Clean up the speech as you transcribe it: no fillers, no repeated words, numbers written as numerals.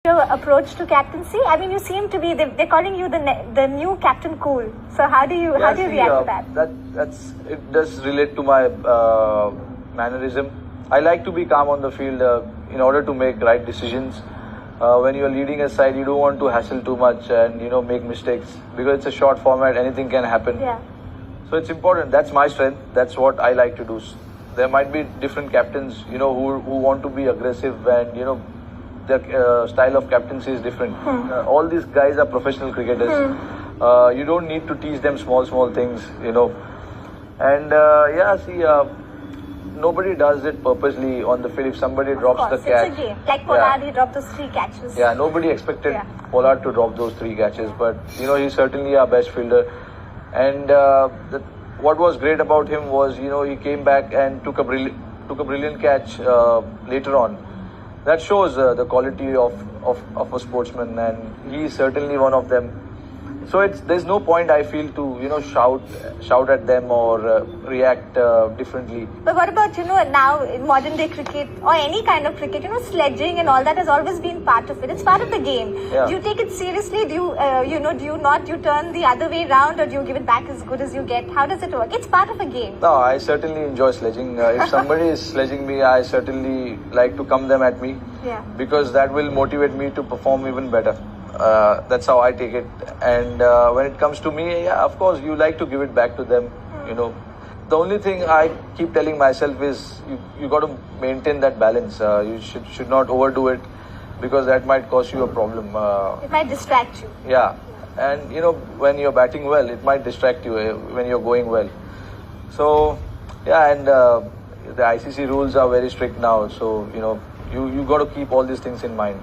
Your approach to captaincy? I mean, you seem to be, they're calling you the new Captain Cool. So how do you react to that? It does relate to my mannerism. I like to be calm on the field in order to make right decisions. When you're leading a side, you don't want to hassle too much and make mistakes, because it's a short format. Anything can happen. Yeah. So it's important. That's my strength. That's what I like to do. There might be different captains, who want to be aggressive, and their style of captaincy is different. All these guys are professional cricketers. You don't need to teach them small things, And nobody does it purposely on the field. If somebody drops the catch, it's a game. Like Pollard, he dropped those 3 catches. Yeah, nobody expected Pollard to drop those 3 catches, but he's certainly our best fielder. And what was great about him was, he came back and took a brilliant catch later on. That shows the quality of a sportsman, and he is certainly one of them. So there's no point, I feel, to shout at them or react differently. But what about now in modern day cricket or any kind of cricket, sledging and all that has always been part of it. It's part of the game. Yeah. Do you take it seriously? Do you do you not? Do you turn the other way around, or do you give it back as good as you get? How does it work? It's part of a game. No, I certainly enjoy sledging. If somebody is sledging me, I certainly like to come them at me. Yeah. Because that will motivate me to perform even better. That's how I take it. And when it comes to me, of course, you like to give it back to them. The only thing I keep telling myself is you got to maintain that balance. You should not overdo it, because that might cause you a problem. It might distract you. Yeah. And when you're batting well, it might distract you when you're going well. So and the ICC rules are very strict now. So you got to keep all these things in mind.